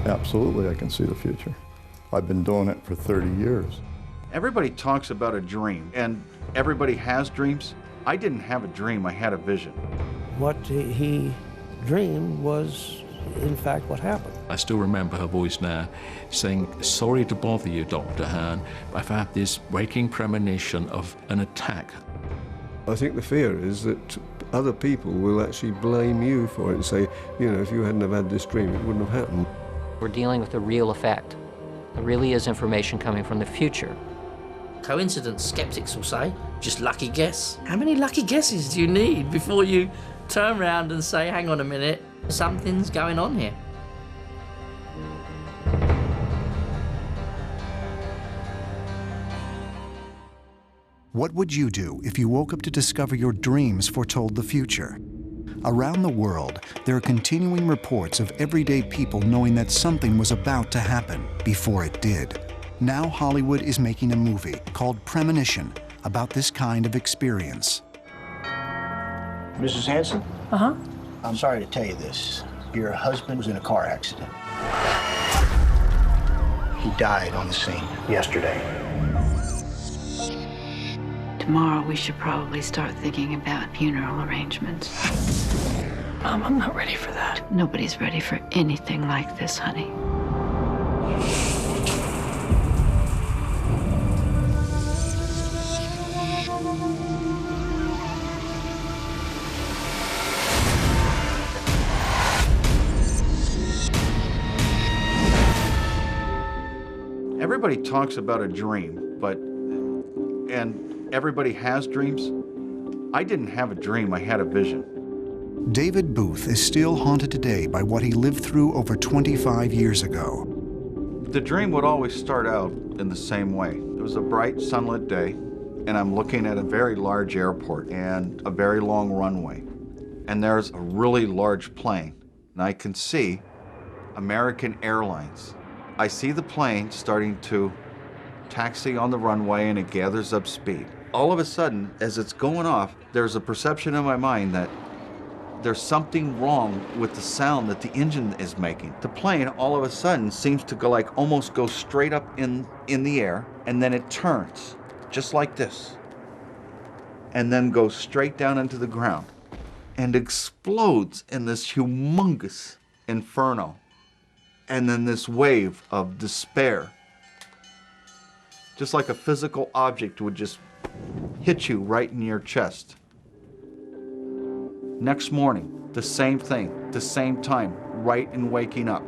Absolutely, I can see the future. I've been doing it for 30 years. Everybody talks about a dream, and everybody has dreams. I didn't have a dream, I had a vision. What he dreamed was, in fact, what happened. I still remember her voice now saying, "Sorry to bother you, Dr. Hahn. I've had this waking premonition of an attack." I think the fear is that other people will actually blame you for it and say, you know, if you hadn't have had this dream, it wouldn't have happened. We're dealing with a real effect. There really is information coming from the future. Coincidence, skeptics will say, just lucky guess. How many lucky guesses do you need before you turn around and say, hang on a minute, something's going on here? What would you do if you woke up to discover your dreams foretold the future? Around the world, there are continuing reports of everyday people knowing that something was about to happen before it did. Now Hollywood is making a movie called Premonition about this kind of experience. Mrs. Hanson? Uh-huh. I'm sorry to tell you this. Your husband was in a car accident. He died on the scene yesterday. Tomorrow we should probably start thinking about funeral arrangements. Mom, I'm not ready for that. Nobody's ready for anything like this, honey. Everybody talks about a dream, and everybody has dreams. I didn't have a dream, I had a vision. David Booth is still haunted today by what he lived through over 25 years ago. The dream would always start out in the same way. It was a bright, sunlit day, and I'm looking at a very large airport and a very long runway. And there's a really large plane, and I can see American Airlines. I see the plane starting to taxi on the runway, and it gathers up speed. All of a sudden, as it's going off, there's a perception in my mind that there's something wrong with the sound that the engine is making. The plane all of a sudden seems to go almost go straight up in the air, and then it turns just like this, and then goes straight down into the ground and explodes in this humongous inferno. And then this wave of despair, just like a physical object would just hit you right in your chest. Next morning, the same thing, the same time, right in waking up.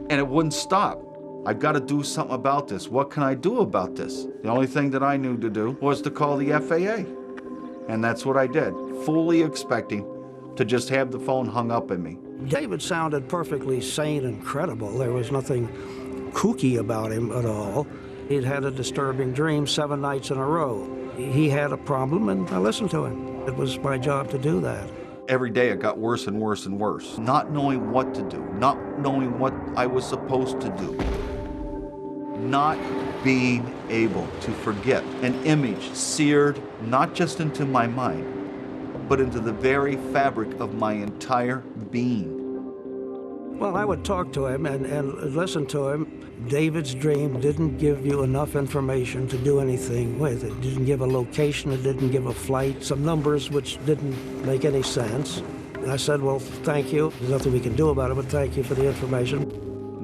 And it wouldn't stop. I've got to do something about this. What can I do about this? The only thing that I knew to do was to call the FAA. And that's what I did, fully expecting to just have the phone hung up at me. David sounded perfectly sane and credible. There was nothing kooky about him at all. He'd had a disturbing dream 7 nights in a row. He had a problem, and I listened to him. It was my job to do that. Every day it got worse and worse and worse. Not knowing what to do, not knowing what I was supposed to do. Not being able to forget. An image seared not just into my mind, but into the very fabric of my entire being. Well, I would talk to him and listen to him. David's dream didn't give you enough information to do anything with. It didn't give a location, it didn't give a flight, some numbers which didn't make any sense. And I said, well, thank you. There's nothing we can do about it, but thank you for the information.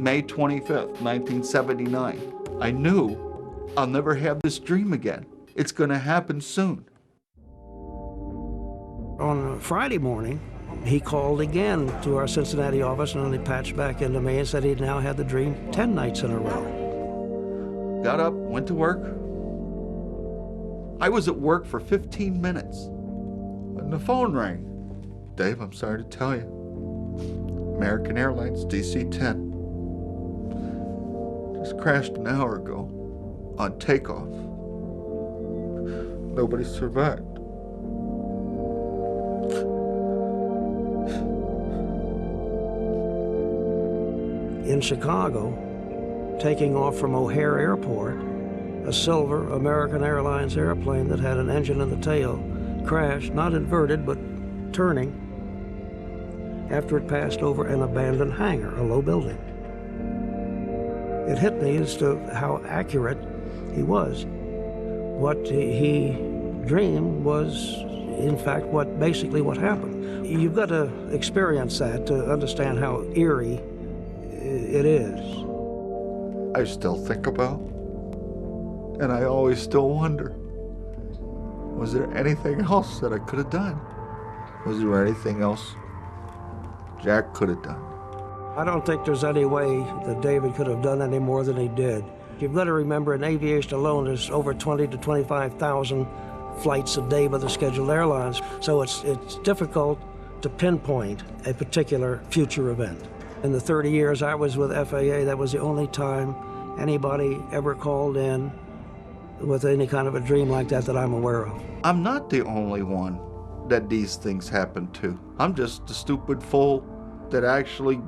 May 25th, 1979. I knew I'll never have this dream again. It's gonna happen soon. On Friday morning, he called again to our Cincinnati office, and then he patched back into me and said he'd now had the dream 10 nights in a row. Got up, went to work. I was at work for 15 minutes, and the phone rang. Dave, I'm sorry to tell you, American Airlines DC-10 just crashed an hour ago on takeoff. Nobody survived. In Chicago, taking off from O'Hare Airport, a silver American Airlines airplane that had an engine in the tail crashed, not inverted, but turning, after it passed over an abandoned hangar, a low building. It hit me as to how accurate he was. What he dreamed was, in fact, basically what happened. You've got to experience that to understand how eerie it is. I still think about, and I always still wonder, was there anything else that I could have done? Was there anything else Jack could have done? I don't think there's any way that David could have done any more than he did. You've got to remember, in aviation alone, there's over 20 to 25,000 flights a day by the scheduled airlines. So it's difficult to pinpoint a particular future event. In the 30 years I was with FAA, that was the only time anybody ever called in with any kind of a dream like that that I'm aware of. I'm not the only one that these things happen to. I'm just the stupid fool that actually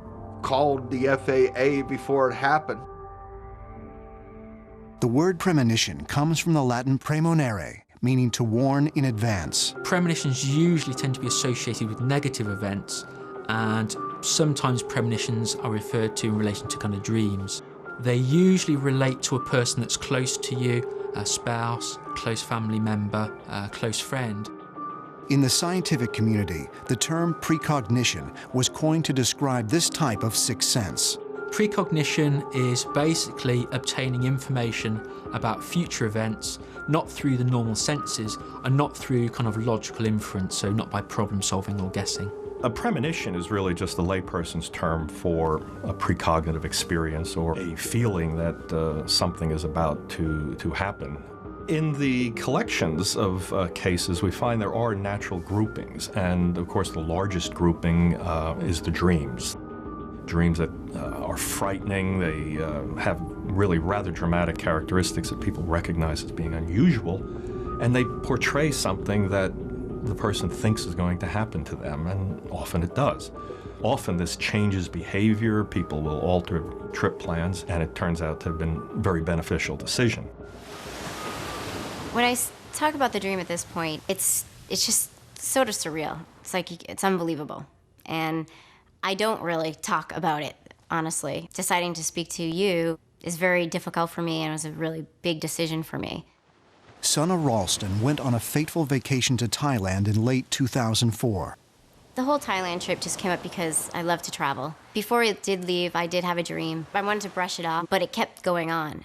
called the FAA before it happened. The word premonition comes from the Latin premonere, meaning to warn in advance. Premonitions usually tend to be associated with negative events, and sometimes premonitions are referred to in relation to kind of dreams. They usually relate to a person that's close to you, a spouse, close family member, a close friend. In the scientific community, the term precognition was coined to describe this type of sixth sense. Precognition is basically obtaining information about future events, not through the normal senses and not through kind of logical inference, so not by problem solving or guessing. A premonition is really just a layperson's term for a precognitive experience or a feeling that something is about to happen. In the collections of cases, we find there are natural groupings, and of course the largest grouping is the dreams. Dreams that are frightening, they have really rather dramatic characteristics that people recognize as being unusual, and they portray something that the person thinks is going to happen to them, and often it does. Often this changes behavior, people will alter trip plans, and it turns out to have been a very beneficial decision. When I talk about the dream at this point, it's just sort of surreal. It's like, it's unbelievable. And I don't really talk about it, honestly. Deciding to speak to you is very difficult for me, and it was a really big decision for me. Sana Ralston went on a fateful vacation to Thailand in late 2004. The whole Thailand trip just came up because I love to travel. Before I did leave, I did have a dream. I wanted to brush it off, but it kept going on.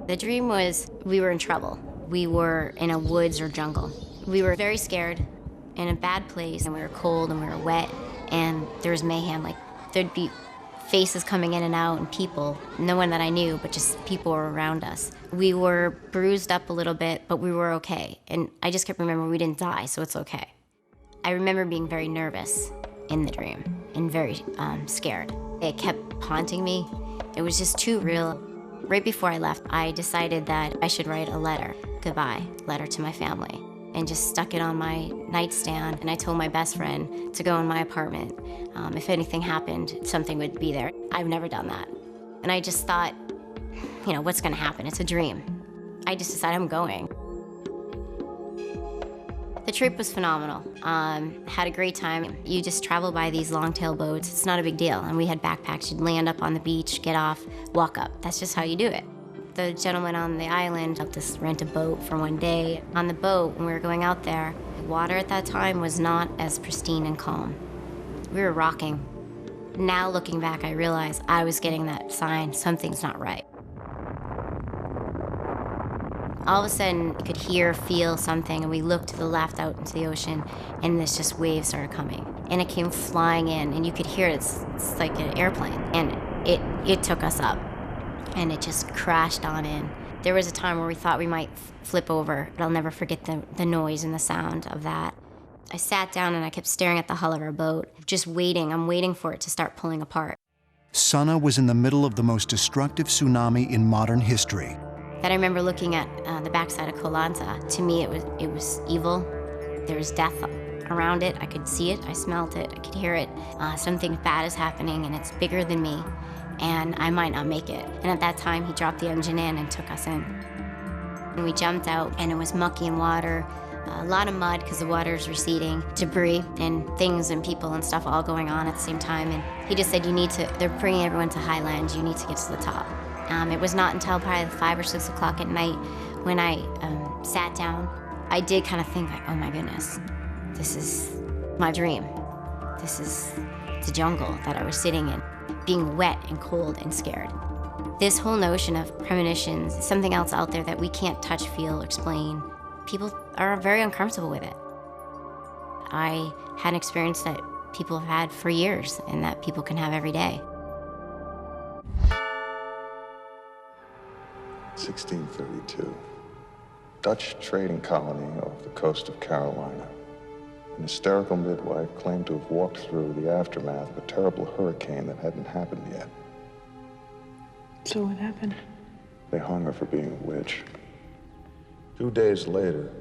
The dream was we were in trouble. We were in a woods or jungle. We were very scared, in a bad place, and we were cold and we were wet, and there was mayhem. Like, there'd be faces coming in and out, and people, no one that I knew, but just people were around us. We were bruised up a little bit, but we were okay. And I just kept remembering we didn't die, so it's okay. I remember being very nervous in the dream and very scared. It kept haunting me. It was just too real. Right before I left, I decided that I should write a letter, goodbye letter to my family, and just stuck it on my nightstand. And I told my best friend to go in my apartment. If anything happened, something would be there. I've never done that. And I just thought, you know, what's gonna happen? It's a dream. I just decided I'm going. The trip was phenomenal. Had a great time. You just travel by these long-tail boats. It's not a big deal. And we had backpacks. You'd land up on the beach, get off, walk up. That's just how you do it. The gentleman on the island helped us rent a boat for one day. On the boat, when we were going out there, the water at that time was not as pristine and calm. We were rocking. Now looking back, I realize I was getting that sign, something's not right. All of a sudden, you could hear, feel something, and we looked to the left out into the ocean, and this just waves started coming. And it came flying in, and you could hear it. It's like an airplane. And it took us up, and it just crashed on in. There was a time where we thought we might flip over, but I'll never forget the noise and the sound of that. I sat down, and I kept staring at the hull of our boat, just waiting. I'm waiting for it to start pulling apart. Sana was in the middle of the most destructive tsunami in modern history. That I remember looking at the backside of Koh Lanta. To me, it was evil. There was death around it. I could see it, I smelled it, I could hear it. Something bad is happening, and it's bigger than me, and I might not make it. And at that time, he dropped the engine in and took us in. And we jumped out, and it was mucky and water. A lot of mud because the water's receding, debris and things and people and stuff all going on at the same time. And he just said, they're bringing everyone to Highland, you need to get to the top. It was not until probably 5 or 6 o'clock at night when I sat down, I did kind of think like, oh my goodness, this is my dream. This is the jungle that I was sitting in, being wet and cold and scared. This whole notion of premonitions, something else out there that we can't touch, feel, explain, people are very uncomfortable with it. I had an experience that people have had for years and that people can have every day. 1632. Dutch trading colony off the coast of Carolina. An hysterical midwife claimed to have walked through the aftermath of a terrible hurricane that hadn't happened yet. So what happened? They hung her for being a witch. 2 days later,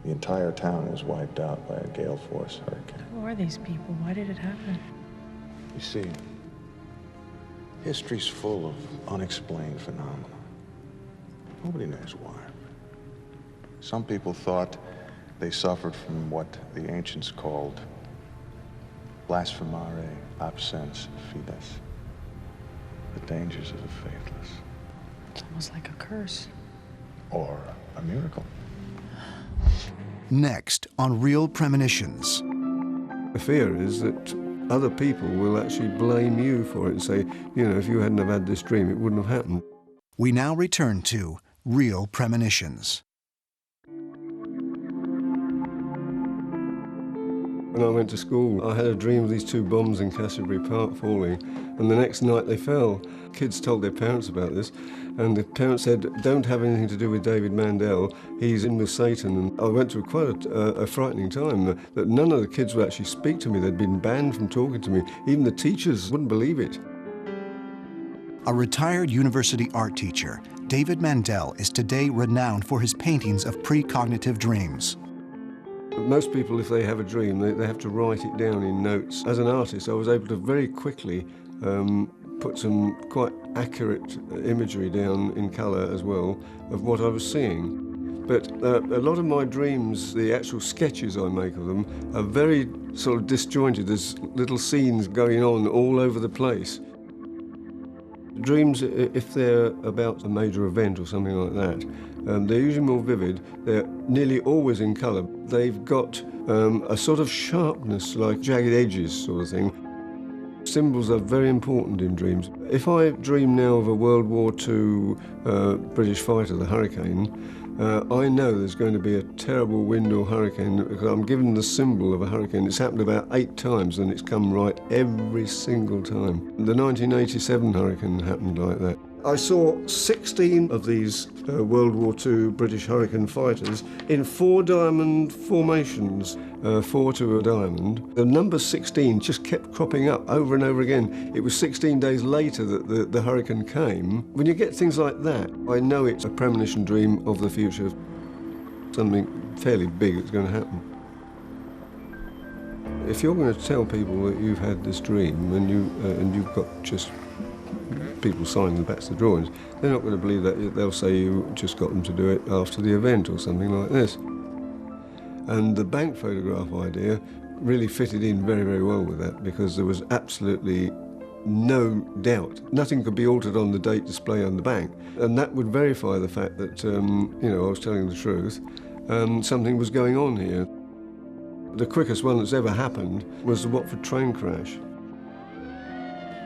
the entire town was wiped out by a gale force hurricane. Who are these people? Why did it happen? You see, history's full of unexplained phenomena. Nobody knows why. Some people thought they suffered from what the ancients called blasphemare absens fides, the dangers of the faithless. It's almost like a curse. Or a miracle. Next on Real Premonitions. The fear is that other people will actually blame you for it and say, you know, if you hadn't have had this dream, it wouldn't have happened. We now return to Real Premonitions. When I went to school, I had a dream of these 2 bombs in Canterbury Park falling, and the next night they fell. Kids told their parents about this, and the parents said, don't have anything to do with David Mandel, he's in with Satan. And I went through quite a frightening time, that none of the kids would actually speak to me. They'd been banned from talking to me. Even the teachers wouldn't believe it. A retired university art teacher, David Mandel is today renowned for his paintings of precognitive dreams. Most people, if they have a dream, they have to write it down in notes. As an artist, I was able to very quickly put some quite accurate imagery down in colour as well of what I was seeing. But a lot of my dreams, the actual sketches I make of them, are very sort of disjointed. There's little scenes going on all over the place. Dreams, if they're about a major event or something like that, they're usually more vivid. They're nearly always in colour. They've got a sort of sharpness, like jagged edges sort of thing. Symbols are very important in dreams. If I dream now of a World War II British fighter, the Hurricane, I know there's going to be a terrible wind or hurricane because I'm given the symbol of a hurricane. It's happened about 8 times and it's come right every single time. The 1987 hurricane happened like that. I saw 16 of these World War II British Hurricane fighters in 4 diamond formations, 4 to a diamond. The number 16 just kept cropping up over and over again. It was 16 days later that the hurricane came. When you get things like that, I know it's a premonition dream of the future, something fairly big that's going to happen. If you're going to tell people that you've had this dream and you've got just people signing the backs of the drawings, they're not going to believe that. They'll say you just got them to do it after the event or something like this. And the bank photograph idea really fitted in very, very well with that because there was absolutely no doubt. Nothing could be altered on the date display on the bank. And that would verify the fact that, I was telling the truth. Something was going on here. The quickest one that's ever happened was the Watford train crash.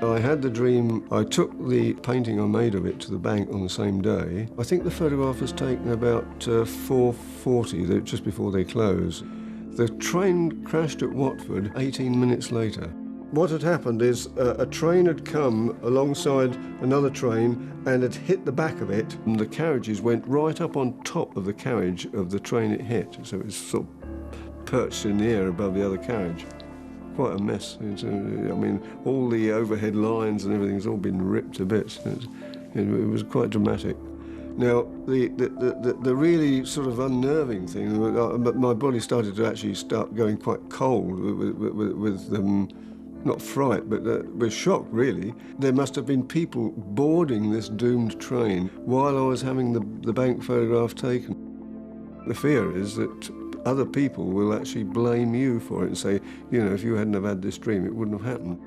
I had the dream, I took the painting I made of it to the bank on the same day. I think the photograph was taken about 4:40, just before they close. The train crashed at Watford 18 minutes later. What had happened is a train had come alongside another train and had hit the back of it, and the carriages went right up on top of the carriage of the train it hit, so it was sort of perched in the air above the other carriage. Quite a mess. All the overhead lines and everything's all been ripped to bits. It was quite dramatic. Now, the really sort of unnerving thing, my body started to actually start going quite cold with not fright, but with shock, really. There must have been people boarding this doomed train while I was having the bank photograph taken. The fear is that other people will actually blame you for it and say, you know, if you hadn't have had this dream, it wouldn't have happened.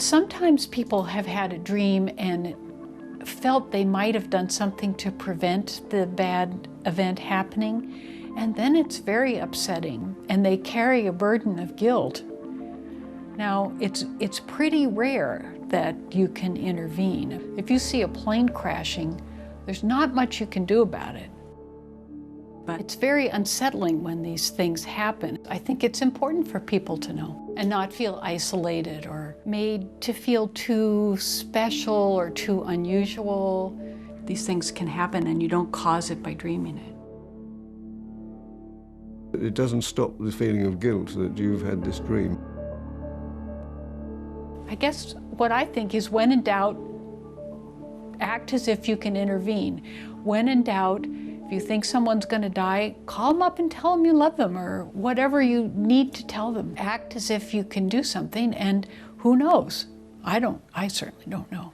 Sometimes people have had a dream and felt they might have done something to prevent the bad event happening, and then it's very upsetting, and they carry a burden of guilt. Now, it's pretty rare that you can intervene. If you see a plane crashing, there's not much you can do about it. But it's very unsettling when these things happen. I think it's important for people to know and not feel isolated or made to feel too special or too unusual. These things can happen and you don't cause it by dreaming it. It doesn't stop the feeling of guilt that you've had this dream. I guess what I think is, when in doubt, act as if you can intervene. When in doubt, if you think someone's going to die, call them up and tell them you love them, or whatever you need to tell them. Act as if you can do something, and who knows? I certainly don't know.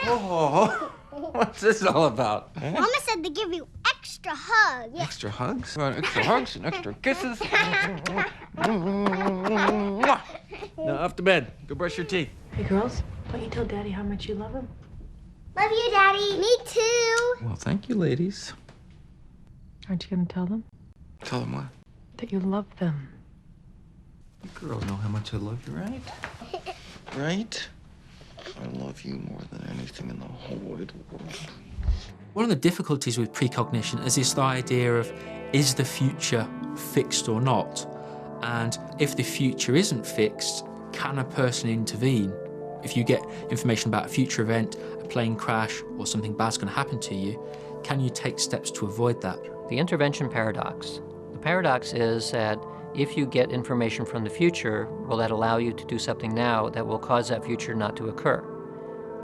Oh, what's this all about? Mama said to give you extra hugs. Extra hugs? Extra hugs and extra kisses. Now, off to bed. Go brush your teeth. Hey, girls, why don't you tell Daddy how much you love him? Love you, Daddy. Me too. Well, thank you, ladies. Aren't you going to tell them? Tell them what? That you love them. You girls know how much I love you, right? Right? I love you more than anything in the whole wide world. One of the difficulties with precognition is this idea of, is the future fixed or not? And if the future isn't fixed, can a person intervene? If you get information about a future event, a plane crash, or something bad's going to happen to you, can you take steps to avoid that? The intervention paradox. The paradox is that if you get information from the future, will that allow you to do something now that will cause that future not to occur?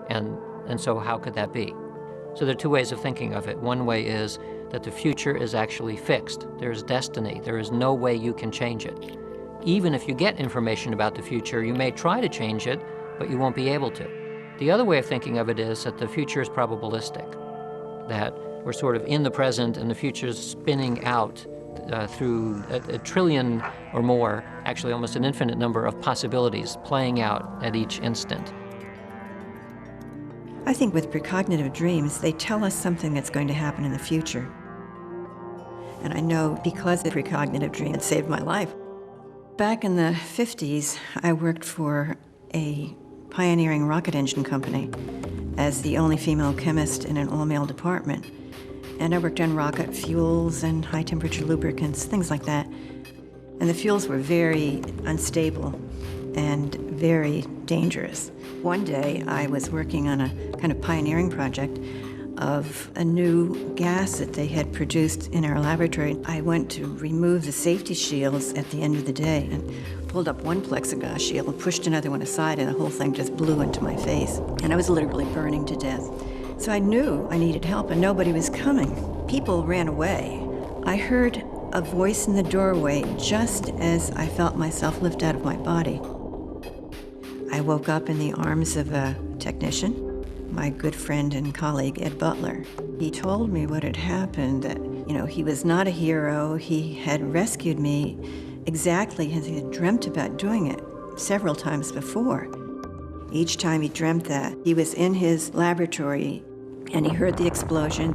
And so how could that be? So there are two ways of thinking of it. One way is that the future is actually fixed. There is destiny. There is no way you can change it. Even if you get information about the future, you may try to change it, but you won't be able to. The other way of thinking of it is that the future is probabilistic, that we're sort of in the present and the future is spinning out through a trillion or more, actually almost an infinite number of possibilities playing out at each instant. I think with precognitive dreams, they tell us something that's going to happen in the future. And I know because the precognitive dream had saved my life. Back in the 50s, I worked for a pioneering rocket engine company as the only female chemist in an all-male department. And I worked on rocket fuels and high-temperature lubricants, things like that. And the fuels were very unstable and very dangerous. One day, I was working on a kind of pioneering project of a new gas that they had produced in our laboratory. I went to remove the safety shields at the end of the day and pulled up one plexiglass shield and pushed another one aside, and the whole thing just blew into my face. And I was literally burning to death. So I knew I needed help, and nobody was coming. People ran away. I heard a voice in the doorway just as I felt myself lift out of my body. I woke up in the arms of a technician, my good friend and colleague, Ed Butler. He told me what had happened, that, he was not a hero. He had rescued me exactly as he had dreamt about doing it several times before. Each time he dreamt that, he was in his laboratory and he heard the explosion.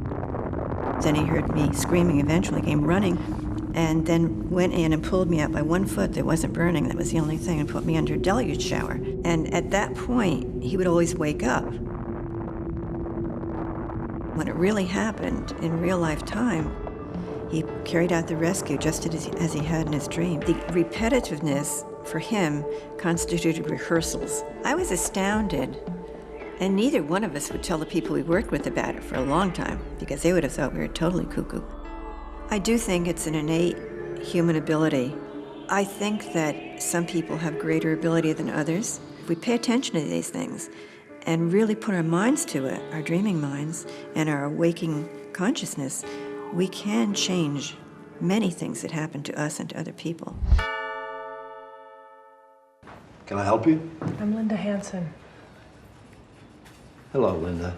Then he heard me screaming, eventually came running, and then went in and pulled me out by one foot that wasn't burning. That was the only thing, and put me under a deluge shower. And at that point, he would always wake up. When it really happened in real life time, he carried out the rescue just as he had in his dream. The repetitiveness for him constituted rehearsals. I was astounded, and neither one of us would tell the people we worked with about it for a long time, because they would have thought we were totally cuckoo. I do think it's an innate human ability. I think that some people have greater ability than others. If we pay attention to these things and really put our minds to it, our dreaming minds and our waking consciousness, we can change many things that happen to us and to other people. Can I help you? I'm Linda Hansen. Hello, Linda.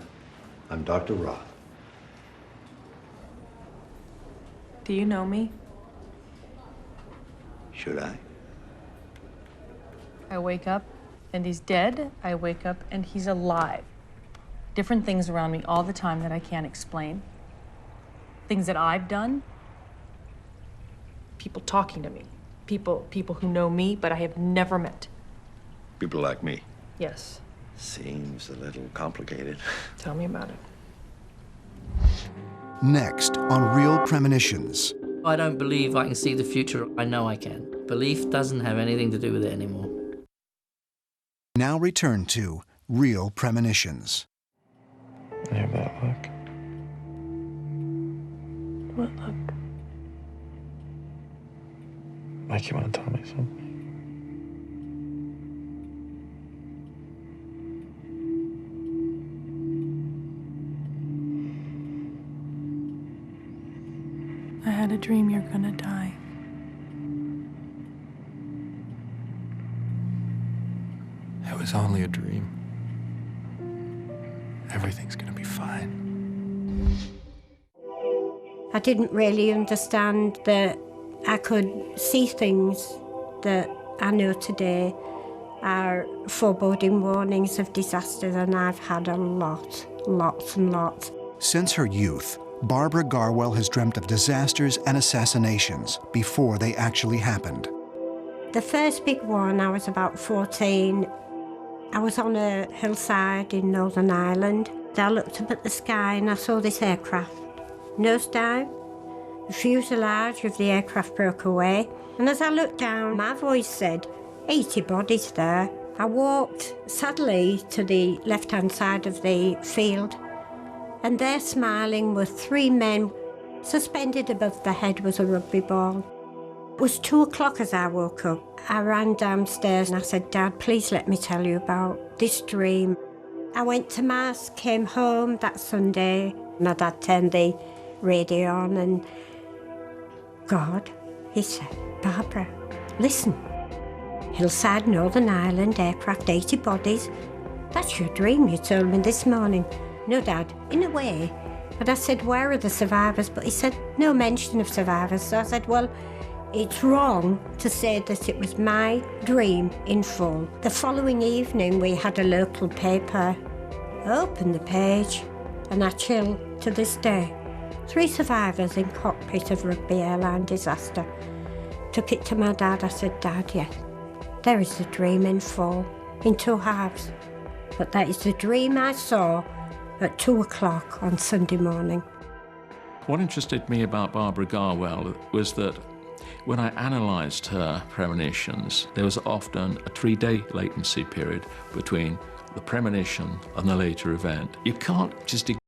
I'm Dr. Roth. Do you know me? Should I? I wake up and he's dead. I wake up and he's alive. Different things around me all the time that I can't explain. Things that I've done. People talking to me. People who know me, but I have never met. People like me. Yes. Seems a little complicated. Tell me about it. Next on Real Premonitions. I don't believe I can see the future. I know I can. Belief doesn't have anything to do with it anymore. Now return to Real Premonitions. I have that look. What look? Like you want to tell me something. I had a dream you're gonna die. It was only a dream. Everything's gonna be fine. I didn't really understand that I could see things that I know today are foreboding warnings of disasters, and I've had a lot, lots and lots. Since her youth, Barbara Garwell has dreamt of disasters and assassinations before they actually happened. The first big one, I was about 14. I was on a hillside in Northern Ireland. I looked up at the sky and I saw this aircraft. Nose down, the fuselage of the aircraft broke away, and as I looked down, my voice said, 80 bodies there. I walked sadly to the left-hand side of the field, and there smiling were 3 men. Suspended above the head was a rugby ball. It was 2 o'clock as I woke up. I ran downstairs and I said, Dad, please let me tell you about this dream. I went to Mass, came home that Sunday. My dad turned the radio on and God, he said, Barbara, listen. Hillside, Northern Ireland, aircraft, 80 bodies. That's your dream you told me this morning. No, Dad, in a way. But I said, where are the survivors? But he said, no mention of survivors. So I said, well, it's wrong to say that it was my dream in full. The following evening, we had a local paper. I opened the page, and I chill to this day. 3 survivors in cockpit of rugby airline disaster. Took it to my dad. I said, Dad, yes, there is the dream in full, in 2 halves. But that is the dream I saw at 2 o'clock on Sunday morning. What interested me about Barbara Garwell was that when I analysed her premonitions, there was often a 3-day latency period between the premonition and the later event. You can't just